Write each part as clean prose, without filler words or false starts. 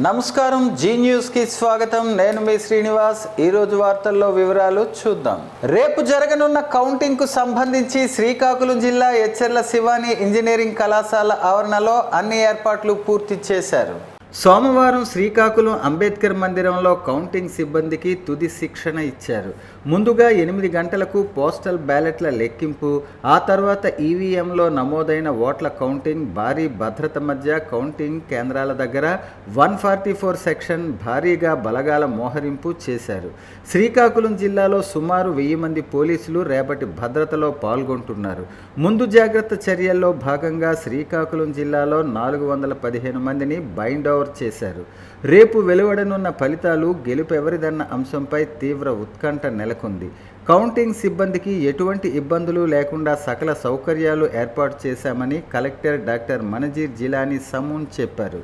నమస్కారం, G news కి స్వాగతం. నేను మీ శ్రీనివాస్. ఈ రోజు వార్తల్లో వివరాలు చూద్దాం. రేపు జరగనున్న కౌంటింగ్ కు సంబంధించి శ్రీకాకుళం జిల్లా ఎచ్చెర్ల శివాని ఇంజనీరింగ్ కళాశాల ఆవరణలో అన్ని ఏర్పాట్లు పూర్తి చేశారు. సోమవారం శ్రీకాకుళం అంబేద్కర్ మందిరంలో కౌంటింగ్ సిబ్బందికి తుది శిక్షణ ఇచ్చారు. ముందుగా 8 గంటలకు పోస్టల్ బ్యాలెట్ల లెక్కింపు, ఆ తర్వాత ఈవీఎంలో నమోదైన ఓట్ల కౌంటింగ్, భారీ భద్రత మధ్య కౌంటింగ్ కేంద్రాల దగ్గర 144 సెక్షన్ భారీగా బలగాల మోహరింపు చేశారు. శ్రీకాకుళం జిల్లాలో సుమారు 1000 మంది పోలీసులు రేపటి భద్రతలో పాల్గొంటున్నారు. ముందు జాగ్రత్త చర్యల్లో భాగంగా శ్రీకాకుళం జిల్లాలో 415 మందిని బైండ్ ఓవర్ చేశారు. రేపు వెలువడనున్న ఫలితాలు గెలుపెవరిదన్న అంశంపై తీవ్ర ఉత్కంఠ నెలకొంది. కౌంటింగ్ సిబ్బందికి ఎటువంటి ఇబ్బందులు లేకుండా సకల సౌకర్యాలు ఏర్పాటు చేశామని కలెక్టర్ డాక్టర్ మనజీర్ జిలానీ సమూన్ చెప్పారు.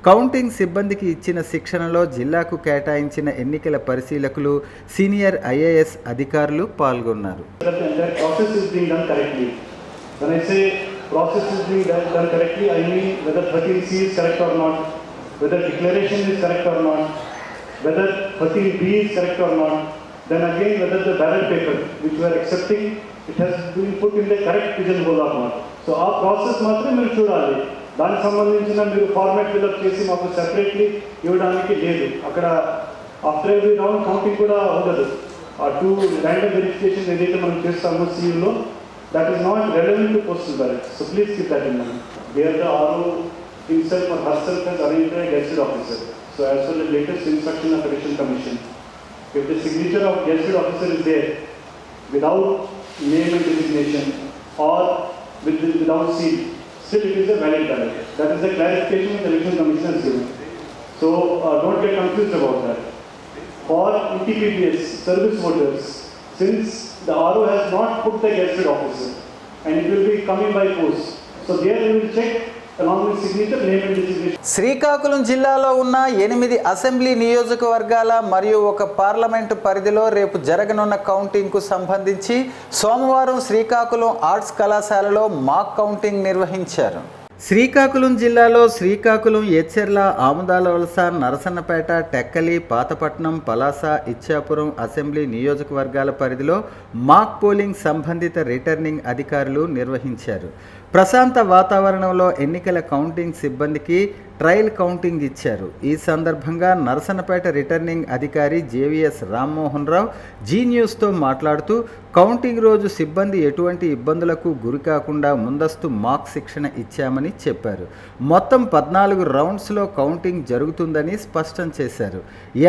కౌంటింగ్ సిబ్బందికి ఇచ్చిన శిక్షణలో జిల్లాకు కేటాయించిన ఎన్నికల పరిశీలకులు, సీనియర్ ఐఏఎస్ అధికారులు పాల్గొన్నారు. Whether declaration is correct or not, whether 13B is correct or not, then again whether the ballot paper which we are accepting, it has been put in the correct pigeon hole or not. So our process మాత్రం మీరు చూడాలి. దానికి సంబంధించిన మీరు format fill up చేసి మాకు separately ఇవ్వడానికి లేదు. అక్కడ ఆఫ్టర్ ఎవ్రీ రౌండ్ కౌంటింగ్ కూడా ఉండదు. ఆ 2 ర్యాండమ్ వెరిఫికేషన్ ఏదైతే మనం చేస్తామో సీఈలో, that is not relevant to postal ballot. So please keep that in mind. There the RO himself or herself has arranged a gazetted officer. So as per the latest instruction of Election Commission, if the signature of gazetted officer is there without name and designation or without seal, still it is a valid ballot. That is the clarification that the Election Commission has given. So don't get confused about that. For ETPBS service voters, since the RO has not put the gazetted officer and it will be coming by post, so there we will check Srikakulam జిల్లాలో ఉన్న 8 assembly నియోజకవర్గాల మరియు 1 parliament పరిధిలో రేపు జరగనున్న కౌంటింగ్కు సంబంధించి సోమవారం Srikakulam arts కళాశాలలో మాక్ కౌంటింగ్ నిర్వహించారు. శ్రీకాకుళం జిల్లాలో శ్రీకాకుళం, ఎచ్చెర్ల, ఆముదాలవలస, నరసన్నపేట, టెక్కలి, పాతపట్నం, పలాస, ఇచ్చాపురం అసెంబ్లీ నియోజకవర్గాల పరిధిలో మాక్ పోలింగ్ సంబంధిత రిటర్నింగ్ అధికారులు నిర్వహించారు. ప్రశాంత వాతావరణంలో ఎన్నికల కౌంటింగ్ సిబ్బందికి ట్రయల్ కౌంటింగ్ ఇచ్చారు. ఈ సందర్భంగా నరసన్నపేట రిటర్నింగ్ అధికారి జేవీఎస్ రామ్మోహన్ రావు జీ న్యూస్తో మాట్లాడుతూ, కౌంటింగ్ రోజు సిబ్బంది ఎటువంటి ఇబ్బందులకు గురి కాకుండా ముందస్తు మాక్ శిక్షణ ఇచ్చామని చెప్పారు. మొత్తం 14 రౌండ్స్లో కౌంటింగ్ జరుగుతుందని స్పష్టం చేశారు.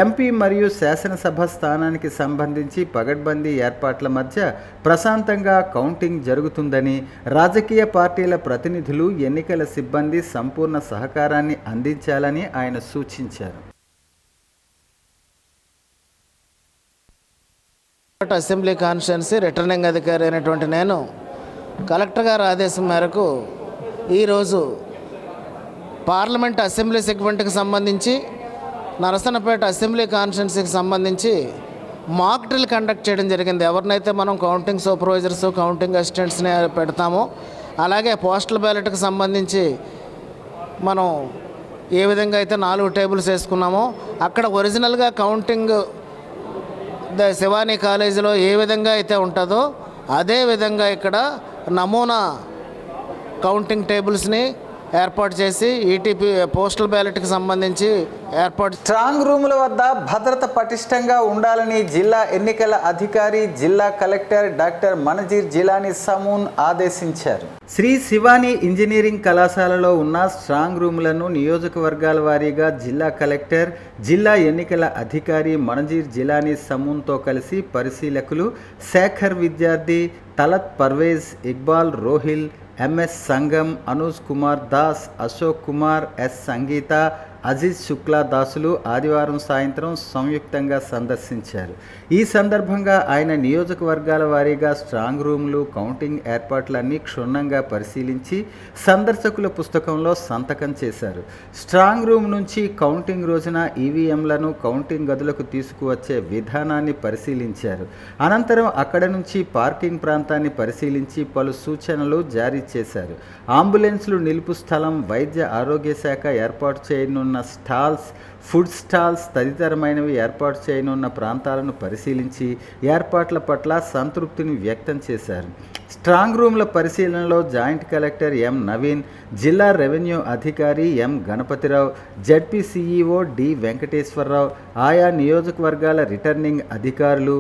ఎంపీ మరియు శాసనసభ స్థానానికి సంబంధించి పగడ్బందీ ఏర్పాట్ల మధ్య ప్రశాంతంగా కౌంటింగ్ జరుగుతుందని, రాజకీయ పార్టీల ప్రతినిధులు, ఎన్నికల సిబ్బంది సంపూర్ణ సహకారాన్ని అందించాలని ఆయన సూచించారు. అసెంబ్లీ కాన్స్టిట్యున్సీ రిటర్నింగ్ అధికారి అయినటువంటి నేను కలెక్టర్ గారి ఆదేశం మేరకు ఈరోజు పార్లమెంట్ అసెంబ్లీ సెగ్మెంట్కి సంబంధించి, నరసన్నపేట అసెంబ్లీ కాన్స్టిట్యున్సీకి సంబంధించి మాక్ డ్రిల్ కండక్ట్ చేయడం జరిగింది. ఎవరినైతే మనం కౌంటింగ్ సూపర్వైజర్స్, కౌంటింగ్ అసిస్టెంట్స్ని పెడతామో, అలాగే పోస్టల్ బ్యాలెట్కి సంబంధించి మనం ఏ విధంగా అయితే 4 టేబుల్స్ వేసుకున్నామో, అక్కడ ఒరిజినల్గా కౌంటింగ్ శివాని కాలేజీలో ఏ విధంగా అయితే ఉంటుందో అదే విధంగా ఇక్కడ నమూనా కౌంటింగ్ టేబుల్స్ని ఏర్పాటు చేసి ఈటీపీ పోస్టల్ బ్యాలెట్కి సంబంధించి స్ట్రాంగ్ రూముల వద్ద భద్రత పటిష్టంగా ఉండాలని జిల్లా ఎన్నికల అధికారి, జిల్లా కలెక్టర్ డాక్టర్ మనజీర్ జిలానీ సమూన్ ఆదేశించారు. శ్రీ శివాని ఇంజనీరింగ్ కళాశాలలో ఉన్న స్ట్రాంగ్ రూములను నియోజకవర్గాల వారీగా జిల్లా కలెక్టర్, జిల్లా ఎన్నికల అధికారి మనజీర్ జిలానీ సమూన్తో కలిసి పరిశీలకులు శేఖర్ విద్యార్థి, తలత్ పర్వేజ్, ఇక్బాల్ రోహిల్, ఎంఎస్ సంగం, అనూజ్ కుమార్ దాస్, అశోక్ కుమార్, ఎస్ సంగీత, అజీజ్ శుక్లా దాసులు ఆదివారం సాయంత్రం సంయుక్తంగా సందర్శించారు. ఈ సందర్భంగా ఆయన నియోజకవర్గాల వారీగా స్ట్రాంగ్ రూమ్లు, కౌంటింగ్ ఏర్పాట్లన్నీ క్షుణ్ణంగా పరిశీలించి సందర్శకుల పుస్తకంలో సంతకం చేశారు. స్ట్రాంగ్ రూమ్ నుంచి కౌంటింగ్ రోజున ఈవీఎంలను కౌంటింగ్ గదులకు తీసుకువచ్చే విధానాన్ని పరిశీలించారు. అనంతరం అక్కడ నుంచి పార్కింగ్ ప్రాంతాన్ని పరిశీలించి పలు సూచనలు జారీ చేశారు. అంబులెన్స్లు నిలుపు స్థలం, వైద్య ఆరోగ్య శాఖ ఏర్పాటు చేయనున్న చేయనున్న స్టాల్స్, ఫుడ్ స్టాల్స్ తదితరమైనవి ఏర్పాటు చేయనున్న ప్రాంతాలను పరిశీలించి ఏర్పాట్ల పట్ల సంతృప్తిని వ్యక్తం చేశారు. స్ట్రాంగ్ రూమ్ల పరిశీలనలో జాయింట్ కలెక్టర్ ఎం నవీన్, జిల్లా రెవెన్యూ అధికారి M Ganapathirao, ZP CEO D Venkateswararao, ఆయా నియోజకవర్గాల రిటర్నింగ్ అధికారులు,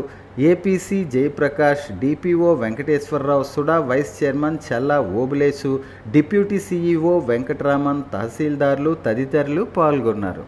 APC Jayaprakash, DPO Venkateswararao, SUDA vice chairman Challa Obulesu, deputy CEO Venkataraman, తహసీల్దార్లు తదితరులు పాల్గొన్నారు.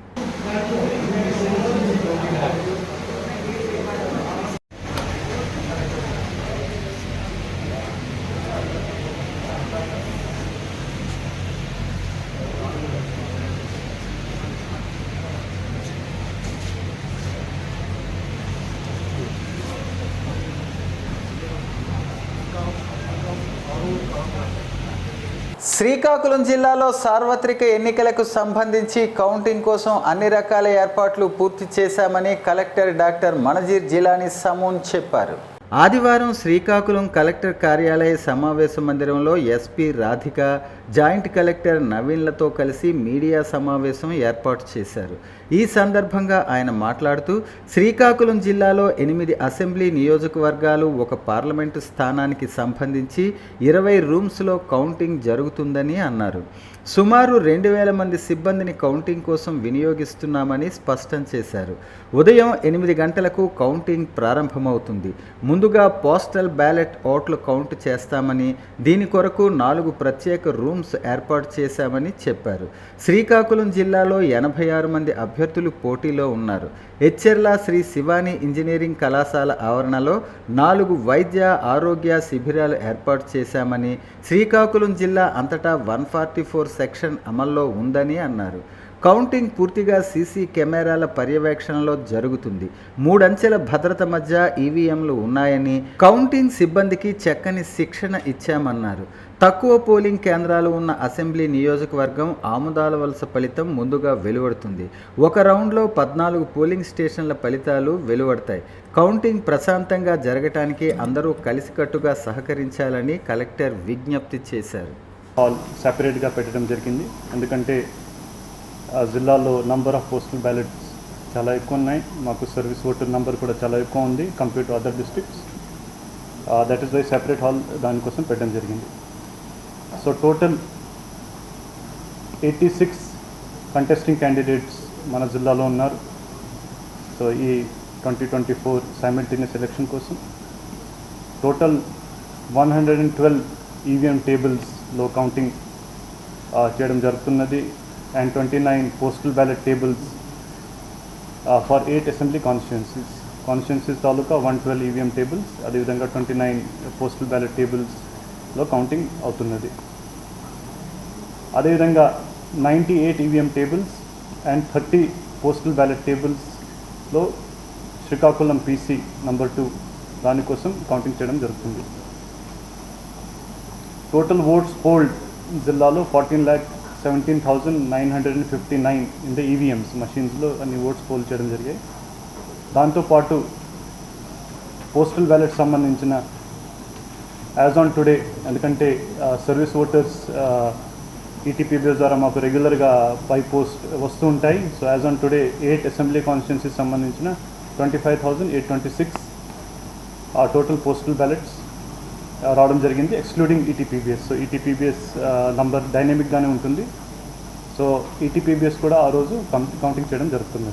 శ్రీకాకుళం జిల్లాలో సార్వత్రిక ఎన్నికలకు సంబంధించి కౌంటింగ్ కోసం అన్ని రకాల ఏర్పాట్లు పూర్తి చేశామని కలెక్టర్ డాక్టర్ మనజీర్ జిలానీ సమూన్ చెప్పారు. ఆదివారం శ్రీకాకుళం కలెక్టర్ కార్యాలయ సమావేశ మందిరంలో ఎస్పీ రాధిక, జాయింట్ కలెక్టర్ నవీన్లతో కలిసి మీడియా సమావేశం ఏర్పాటు చేశారు. ఈ సందర్భంగా ఆయన మాట్లాడుతూ శ్రీకాకుళం జిల్లాలో 8 అసెంబ్లీ నియోజకవర్గాలు, 1 పార్లమెంటు స్థానానికి సంబంధించి 20 రూమ్స్లో కౌంటింగ్ జరుగుతుందని అన్నారు. సుమారు 2000 మంది సిబ్బందిని కౌంటింగ్ కోసం వినియోగిస్తున్నామని స్పష్టం చేశారు. ఉదయం 8 గంటలకు కౌంటింగ్ ప్రారంభమవుతుంది. ముందుగా పోస్టల్ బ్యాలెట్ ఓట్లు కౌంట్ చేస్తామని, దీని కొరకు 4 ప్రత్యేక రూమ్స్ ఏర్పాటు చేశామని చెప్పారు. శ్రీకాకుళం జిల్లాలో 86 మంది అభ్యర్థులు పోటీలో ఉన్నారు. ఎచ్చెర్ల శ్రీ శివాని ఇంజనీరింగ్ కళాశాల ఆవరణలో 4 వైద్య ఆరోగ్య శిబిరాలు ఏర్పాటు చేశామని, శ్రీకాకుళం జిల్లా అంతటా 144 సెక్షన్ అమల్లో ఉందని అన్నారు. కౌంటింగ్ పూర్తిగా సీసీ కెమెరాల పర్యవేక్షణలో జరుగుతుంది. 3 అంచెల భద్రత మధ్య ఈవీఎంలు ఉన్నాయని, కౌంటింగ్ సిబ్బందికి చక్కని శిక్షణ ఇచ్చామన్నారు. తక్కువ పోలింగ్ కేంద్రాలు ఉన్న అసెంబ్లీ నియోజకవర్గం ఆముదాల వలస ఫలితం ముందుగా వెలువడుతుంది. 1 రౌండ్లో 14 పోలింగ్ స్టేషన్ల ఫలితాలు వెలువడతాయి. కౌంటింగ్ ప్రశాంతంగా జరగటానికి అందరూ కలిసికట్టుగా సహకరించాలని కలెక్టర్ విజ్ఞప్తి చేశారు. హాల్ సెపరేట్గా పెట్టడం జరిగింది. ఎందుకంటే జిల్లాలో నంబర్ ఆఫ్ పోస్టల్ బ్యాలెట్స్ చాలా ఎక్కువ ఉన్నాయి. మాకు సర్వీస్ ఓటర్ నెంబర్ కూడా చాలా ఎక్కువ ఉంది compare to other districts. That is why separate hall దానికోసం పెట్టడం జరిగింది. సో టోటల్ 86 కంటెస్టింగ్ క్యాండిడేట్స్ మన జిల్లాలో ఉన్నారు. సో ఈ 2024 సైమల్టేనియస్ ఎలక్షన్ కోసం టోటల్ 112 ఈవీఎం టేబుల్స్లో కౌంటింగ్ చేయడం జరుగుతున్నది. And 29 postal ballot tables for 8 assembly constituencies తాలూకా 112 ఈవీఎం టేబుల్స్, అదేవిధంగా 29 పోస్టల్ బ్యాలెట్ టేబుల్స్లో కౌంటింగ్ అవుతున్నది. అదేవిధంగా 98 EVM tables and 30 postal ballot టేబుల్స్లో శ్రీకాకుళం పీసీ నంబర్ 2 దానికోసం కౌంటింగ్ చేయడం జరుగుతుంది. టోటల్ ఓట్స్ పోల్డ్ జిల్లాలో 14,17,959 ఇన్ ద ఈవీఎంస్ మషీన్స్లో అన్ని ఓట్స్ పోల్ చేయడం జరిగాయి. దాంతోపాటు పోస్టల్ బ్యాలెట్ సంబంధించిన యాజ్ ఆన్ టుడే, ఎందుకంటే సర్వీస్ ఓటర్స్ ఈటీపీబీఎస్ ద్వారా మాకు రెగ్యులర్గా బై పోస్ట్ వస్తూ ఉంటాయి. So as on today 8 assembly constituencies సంబంధించిన 25,826 టోటల్ పోస్టల్ బ్యాలెట్స్ రావడం జరిగింది, excluding ETPBS. So ETPBS number డైనమిక్గానే ఉంటుంది. సో ఈటీపీబీఎస్ కూడా ఆ రోజు కౌంటింగ్ చేయడం జరుగుతుంది.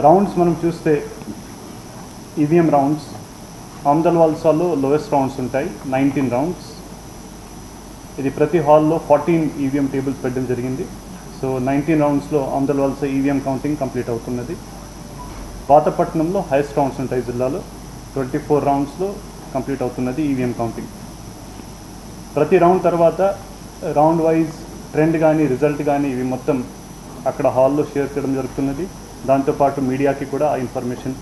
రౌండ్స్ మనం చూస్తే ఈవీఎం రౌండ్స్ ఆమ్దల్ వలసలో లోయెస్ట్ రౌండ్స్ ఉంటాయి, 19 రౌండ్స్. ఇది ప్రతి హాల్లో 14 ఈవీఎం టేబుల్స్ పెట్టడం జరిగింది. సో 19 రౌండ్స్లో ఆమ్దల్ వలస ఈవీఎం కౌంటింగ్ కంప్లీట్ అవుతున్నది. పాతపట్నంలో హైయెస్ట్ రౌండ్స్ ఉంటాయి జిల్లాలో, 24 రౌండ్స్లో కంప్లీట్ అవుతున్నది ఈవీఎం కౌంటింగ్. ప్రతి రౌండ్ తర్వాత రౌండ్ వైజ్ ట్రెండ్ కానీ రిజల్ట్ కానీ ఇవి మొత్తం అక్కడ హాల్లో షేర్ చేయడం జరుగుతున్నది. దాంతోపాటు మీడియాకి కూడా ఆ ఇన్ఫర్మేషన్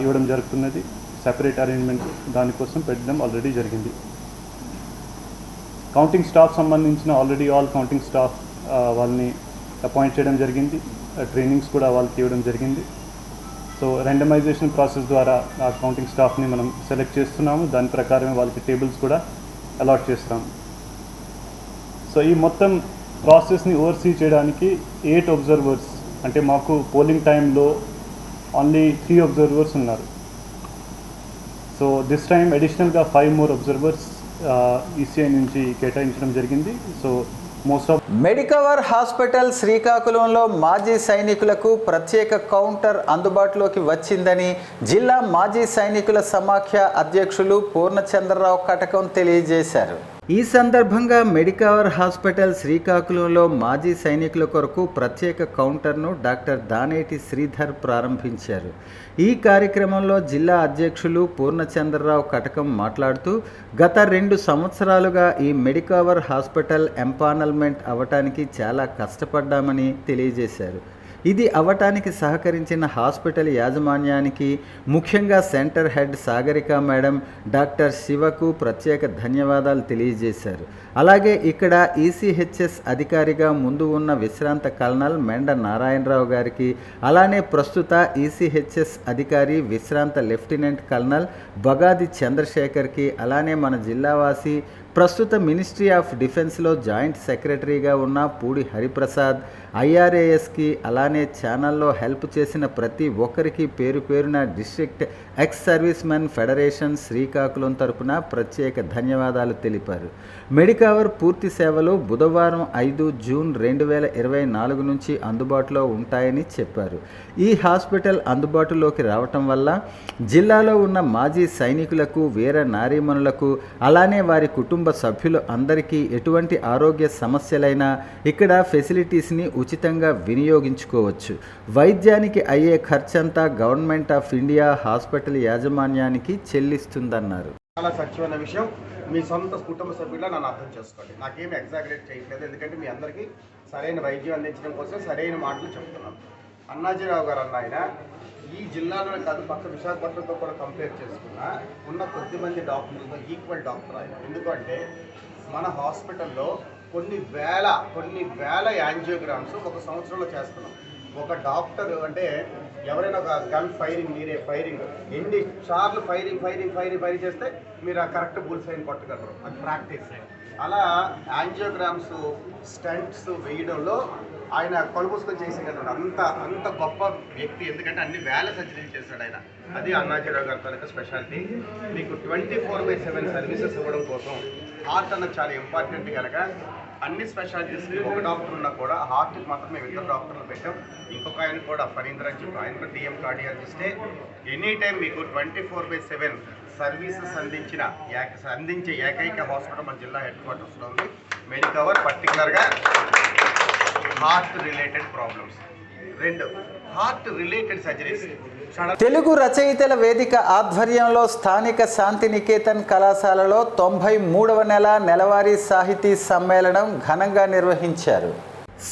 ఇవ్వడం జరుగుతున్నది. సెపరేట్ అరేంజ్మెంట్ దానికోసం పెట్టడం ఆల్రెడీ జరిగింది. కౌంటింగ్ స్టాఫ్ సంబంధించిన ఆల్రెడీ ఆల్ కౌంటింగ్ స్టాఫ్ వాళ్ళని అపాయింట్ చేయడం జరిగింది. ట్రైనింగ్స్ కూడా వాళ్ళకి ఇవ్వడం జరిగింది. సో రెండమైజేషన్ ప్రాసెస్ ద్వారా ఆ కౌంటింగ్ స్టాఫ్ని మనం సెలెక్ట్ చేస్తున్నాము. దాని ప్రకారమే వాళ్ళకి టేబుల్స్ కూడా అలాట్ చేస్తాము. సో ఈ మొత్తం ప్రాసెస్ని ఓవర్సీ చేయడానికి 8 అబ్జర్వర్స్, అంటే మాకు పోలింగ్ టైంలో ఓన్లీ 3 అబ్జర్వర్స్ ఉన్నారు. సో దిస్ టైం అడిషనల్గా 5 more అబ్జర్వర్స్ ఈసీఐ నుంచి కేటాయించడం జరిగింది. So most of Medicover hospital శ్రీకాకుళంలో మాజీ సైనికులకు ప్రత్యేక కౌంటర్ అందుబాటులోకి వచ్చిందని జిల్లా మాజీ సైనికుల సమాఖ్య అధ్యక్షులు పూర్ణచంద్రరావు కటకం తెలియజేశారు. ఈ సందర్భంగా మెడికవర్ హాస్పిటల్ శ్రీకాకుళంలో మాజీ సైనికుల కొరకు ప్రత్యేక కౌంటర్ను డాక్టర్ దానేటి శ్రీధర్ ప్రారంభించారు. ఈ కార్యక్రమంలో జిల్లా అధ్యక్షులు పూర్ణచంద్రరావు కటకం మాట్లాడుతూ గత 2 సంవత్సరాలుగా ఈ మెడికవర్ హాస్పిటల్ ఎంపానల్మెంట్ అవ్వటానికి చాలా కష్టపడ్డామని తెలియజేశారు. ఇది అవ్వటానికి సహకరించిన హాస్పిటల్ యాజమాన్యానికి, ముఖ్యంగా centre head Sagarika madam, doctor శివకు ప్రత్యేక ధన్యవాదాలు తెలియజేశారు. అలాగే ఇక్కడ ఈసీహెచ్ఎస్ అధికారిగా ముందు ఉన్న విశ్రాంత కల్నల్ మెండ నారాయణరావు గారికి, అలానే ప్రస్తుత ఈసీహెచ్ఎస్ అధికారి విశ్రాంత లెఫ్టినెంట్ కల్నల్ బగాది చంద్రశేఖర్కి, అలానే మన జిల్లావాసి ప్రస్తుత మినిస్ట్రీ ఆఫ్ డిఫెన్స్లో జాయింట్ సెక్రటరీగా ఉన్న పూడి హరిప్రసాద్, ఐఆర్ఏఎస్కి, అలానే ఛానల్లో హెల్ప్ చేసిన ప్రతి ఒక్కరికి పేరు పేరున district ex service men federation Srikakulam తరపున ప్రత్యేక ధన్యవాదాలు తెలిపారు. మెడికవర్ పూర్తి సేవలు బుధవారం 5 జూన్ 2024 నుంచి అందుబాటులో ఉంటాయని చెప్పారు. ఈ హాస్పిటల్ అందుబాటులోకి రావటం వల్ల జిల్లాలో ఉన్న మాజీ సైనికులకు, వీర నారీమణులకు, అలానే వారి కుటుంబ సభ్యులు అందరికీ ఎటువంటి ఆరోగ్య సమస్యలైనా ఇక్కడ ఫెసిలిటీస్ని ఉచితంగా వినియోగించుకోవచ్చు. వైద్యానికి అయ్యే ఖర్చంతా గవర్నమెంట్ ఆఫ్ ఇండియా హాస్పిటల్ యాజమాన్యానికి చెల్లిస్తుందన్నారు. చాలా సత్యమైన విషయం. మీ సొంత కుటుంబ సభ్యులా నన్ను అర్థం చేసుకోండి. నాకేమి ఎగ్జాగరేట్ చేయట్లేదు, ఎందుకంటే మీ అందరికీ సరైన వైద్యం అందించడం కోసం సరైన మాటలు చెప్తున్నాను. అన్నాజీరావు గారు అన్న ఆయన ఈ జిల్లాలో కాదు, పక్క విశాఖపట్నంతో కూడా కంపేర్ చేసుకున్నా ఉన్న కొద్దిమంది డాక్టర్లతో ఈక్వల్ డాక్టర్ ఆయన. ఎందుకంటే మన హాస్పిటల్లో కొన్ని వేల యాంజియోగ్రామ్స్ ఒక సంవత్సరంలో చేస్తున్నాం. ఒక డాక్టర్ అంటే ఎవరైనా ఒక గన్ ఫైరింగ్, మీరే ఫైరింగ్ ఎన్ని సార్లు ఫైరింగ్ చేస్తే మీరు ఆ కరెక్ట్ బుల్ సైన్ కొట్టగలరు, అది ప్రాక్టీస్. అలా యాంజియోగ్రామ్స్, స్టంట్స్ వేయడంలో ఆయన కొలుపుసుకొని చేసేటటువంటి అంత గొప్ప వ్యక్తి. ఎందుకంటే అన్ని వేల సర్జరీలు చేశాడు ఆయన. అది అన్నాజీరావు గారి తనక స్పెషాలిటీ. మీకు 24/7 సర్వీసెస్ ఇవ్వడం కోసం హార్ట్ అన్నది చాలా ఇంపార్టెంట్ కనుక అన్ని స్పెషాలిటీస్కి ఒక డాక్టర్ ఉన్నా కూడా హార్ట్కి మాత్రం మేము 2 డాక్టర్లు పెట్టాం. ఇంకొక ఆయన కూడా ఫణీంద్ర అని చెప్పి ఆయన కూడా టీఎం కార్డియాలజిస్టే. ఎనీ టైం మీకు 24/7 సర్వీసెస్ అందించే ఏకైక హాస్పిటల్ మన జిల్లా హెడ్ క్వార్టర్స్లో ఉంది మెడికవర్. పర్టికులర్గా heart related problems, 2 heart related surgeries. Telugu రచయితల వేదిక ఆధ్వర్యంలో స్థానిక శాంతినికేతన్ కళాశాలలో 93వ నెలవారీ సాహితీ సమ్మేళనం ఘనంగా నిర్వహించారు.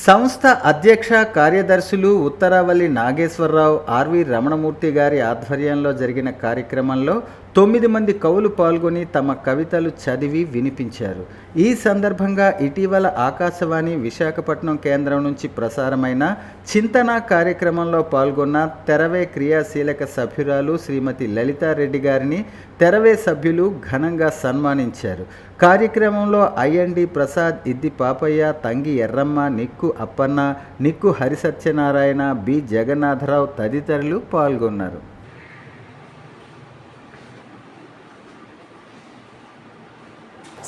సంస్థ అధ్యక్ష కార్యదర్శులు ఉత్తరావల్లి నాగేశ్వరరావు, ఆర్వి రమణమూర్తి గారి ఆధ్వర్యంలో జరిగిన కార్యక్రమంలో 9 మంది కవులు పాల్గొని తమ కవితలు చదివి వినిపించారు. ఈ సందర్భంగా ఇటీవల ఆకాశవాణి విశాఖపట్నం కేంద్రం నుంచి ప్రసారమైన చింతన కార్యక్రమంలో పాల్గొన్న తెరవే క్రియాశీలక సభ్యురాలు శ్రీమతి లలితారెడ్డి గారిని తెరవే సభ్యులు ఘనంగా సన్మానించారు. కార్యక్రమంలో ఐఎన్డి ప్రసాద్, ఇద్ది పాపయ్య, తంగి ఎర్రమ్మ, నిక్కు అప్పన్న, నిక్కు హరిసత్యనారాయణ, బి జగన్నాథరావు తదితరులు పాల్గొన్నారు.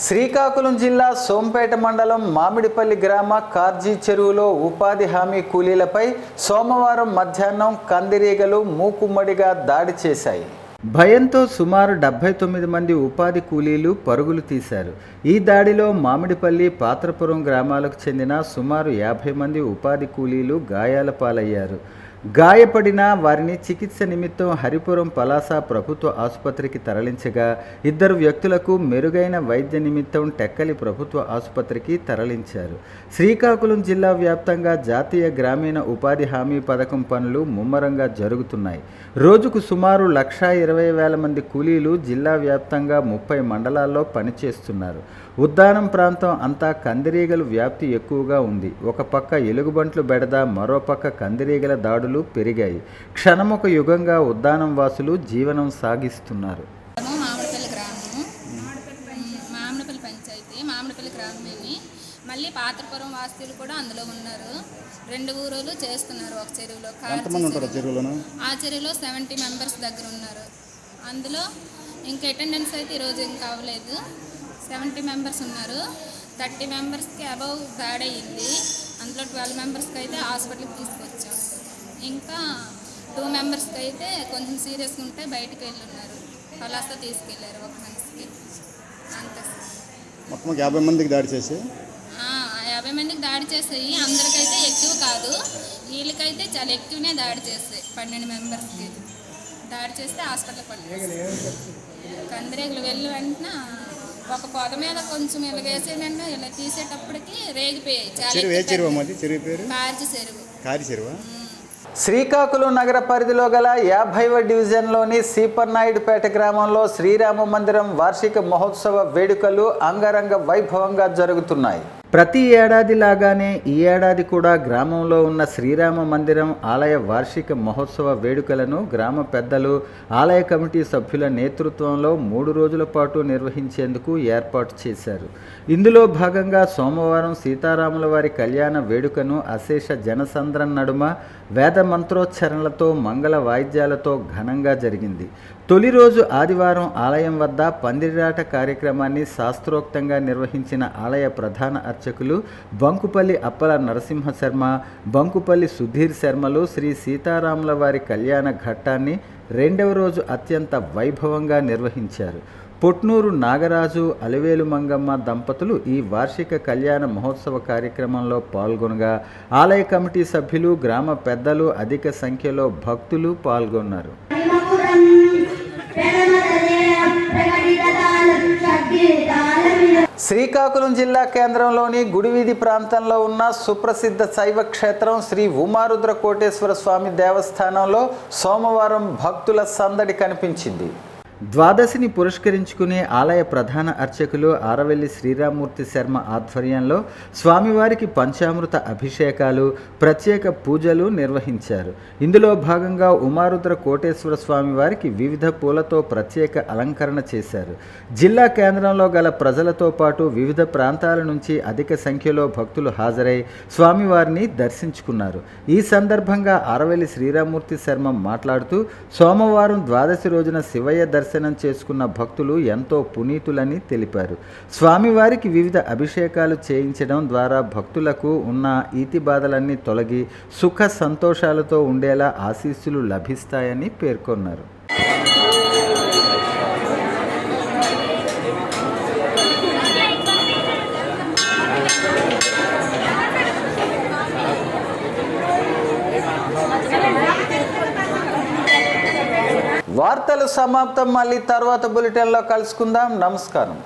శ్రీకాకుళం జిల్లా సోంపేట మండలం మామిడిపల్లి గ్రామ కార్జీ చెరువులో ఉపాధి హామీ కూలీలపై సోమవారం మధ్యాహ్నం కందిరీగలు మూకుమ్మడిగా దాడి చేశాయి. భయంతో సుమారు 79 మంది ఉపాధి కూలీలు పరుగులు తీశారు. ఈ దాడిలో మామిడిపల్లి, పాత్రపురం గ్రామాలకు చెందిన సుమారు 50 మంది ఉపాధి కూలీలు గాయాల పాలయ్యారు. గాయపడిన వారిని చికిత్స నిమిత్తం హరిపురం పలాస ప్రభుత్వ ఆసుపత్రికి తరలించగా 2 వ్యక్తులకు మెరుగైన వైద్య నిమిత్తం టెక్కలి ప్రభుత్వ ఆసుపత్రికి తరలించారు. శ్రీకాకుళం జిల్లా వ్యాప్తంగా జాతీయ గ్రామీణ ఉపాధి హామీ పథకం పనులు ముమ్మరంగా జరుగుతున్నాయి. రోజుకు సుమారు 1,20,000 మంది కూలీలు జిల్లా వ్యాప్తంగా 30 మండలాల్లో పనిచేస్తున్నారు. ఉద్దానం ప్రాంతం అంతా కందిరీగల వ్యాప్తి ఎక్కువగా ఉంది. ఒక పక్క ఎలుగుబంట్లు బెడద, మరోపక్క కందిరీగల దాడులు పెరిగాయి. క్షణమొక యుగంగా ఉద్దానం వాసులు జీవనం సాగిస్తున్నారు. మామిడిపల్లి గ్రామము, మామిడిపల్లి పంచాయతీ. మామిడిపల్లి గ్రామమేని. మళ్ళీ పాత్రపురం వాస్తవులు కూడా అందులో ఉన్నారు. 2 ఊరులు చేస్తున్నారు ఒక చెరువులో. ఆ చెరువులో 70 మెంబర్స్ దగ్గర ఉన్నారు. అందులో ఇంకా అటెండెన్స్ అయితే ఈరోజు ఇంకా అవ్వలేదు. 70 మెంబర్స్ ఉన్నారు. 30 మెంబర్స్కి అబౌవ్ బ్యాడ్ అయ్యింది. అందులో 12 మెంబర్స్కి అయితే హాస్పిటల్కి తీసుకొచ్చాం. ఇంకా 2 మెంబర్స్కి అయితే కొంచెం సీరియస్గా ఉంటే బయటికి వెళ్ళి ఉన్నారు. పలాస తీసుకెళ్ళారు ఒక మనిషికి. అంతే మొత్తం 50 మందికి దాడి చేసి 50 మందికి దాడి చేసాయి. అందరికైతే ఎక్కువ కాదు, వీళ్ళకైతే చాలా ఎక్కువనే దాడి చేస్తాయి. 12 మెంబర్స్కి దాడి చేస్తే హాస్పిటల్ పట్టుకొస్తారు. కందిరేగులు వెళ్ళి వెంటనే ఒక పొద మీద కొంచెం ఇలా వేసేదంటే ఇలా తీసేటప్పటికి రేగిపోయాయి. కారి చెరువు. శ్రీకాకుళం నగర పరిధిలో గల 50వ డివిజన్లోని సీపర్నాయుడుపేట గ్రామంలో శ్రీరామ మందిరం వార్షిక మహోత్సవ వేడుకలు అంగరంగ వైభవంగా జరుగుతున్నాయి. ప్రతి ఏడాది లాగానే ఈ ఏడాది కూడా గ్రామంలో ఉన్న శ్రీరామ మందిరం ఆలయ వార్షిక మహోత్సవ వేడుకలను గ్రామ పెద్దలు, ఆలయ కమిటీ సభ్యుల నేతృత్వంలో 3 రోజుల పాటు నిర్వహించేందుకు ఏర్పాటు చేశారు. ఇందులో భాగంగా సోమవారం సీతారాముల వారి కళ్యాణ వేడుకను అశేష జనసంద్రం నడుమ వేద మంత్రోచ్చరణలతో, మంగళ వాయిద్యాలతో ఘనంగా జరిగింది. తొలి రోజు ఆదివారం ఆలయం వద్ద పందిరాట కార్యక్రమాన్ని శాస్త్రోక్తంగా నిర్వహించిన ఆలయ ప్రధాన అర్చకులు బంకుపల్లి అప్పల నరసింహ శర్మ, బంకుపల్లి సుధీర్ శర్మలు శ్రీ సీతారాముల వారి కళ్యాణ ఘట్టాన్ని 2వ రోజు అత్యంత వైభవంగా నిర్వహించారు. పొట్నూరు నాగరాజు, అలివేలు మంగమ్మ దంపతులు ఈ వార్షిక కళ్యాణ మహోత్సవ కార్యక్రమంలో పాల్గొనగా ఆలయ కమిటీ సభ్యులు, గ్రామ పెద్దలు, అధిక సంఖ్యలో భక్తులు పాల్గొన్నారు. శ్రీకాకుళం జిల్లా కేంద్రంలోని గుడివీధి ప్రాంతంలో ఉన్న సుప్రసిద్ధ శైవ క్షేత్రం శ్రీ ఉమారుద్ర కోటేశ్వర స్వామి దేవస్థానంలో సోమవారం భక్తుల సందడి కనిపించింది. ద్వాదశిని పురస్కరించుకునే ఆలయ ప్రధాన అర్చకులు ఆరవెల్లి శ్రీరామూర్తి శర్మ ఆధ్వర్యంలో స్వామివారికి పంచామృత అభిషేకాలు, ప్రత్యేక పూజలు నిర్వహించారు. ఇందులో భాగంగా ఉమారుద్ర కోటేశ్వర స్వామివారికి వివిధ పూలతో ప్రత్యేక అలంకరణ చేశారు. జిల్లా కేంద్రంలో గల ప్రజలతో పాటు వివిధ ప్రాంతాల నుంచి అధిక సంఖ్యలో భక్తులు హాజరై స్వామివారిని దర్శించుకున్నారు. ఈ సందర్భంగా ఆరవెల్లి శ్రీరామూర్తి శర్మ మాట్లాడుతూ, సోమవారం ద్వాదశి రోజున శివయ్య దర్శనం చేసుకున్న భక్తులు ఎంతో పునీతులని తెలిపారు. స్వామివారికి వివిధ అభిషేకాలు చేయించడం ద్వారా భక్తులకు ఉన్న ఈతి బాధలన్నీ తొలగి సుఖ సంతోషాలతో ఉండేలా ఆశీస్సులు లభిస్తాయని పేర్కొన్నారు. వార్తలు సమాప్తం. మళ్ళీ తర్వాత బులెటిన్లో కలుసుకుందాం. నమస్కారం.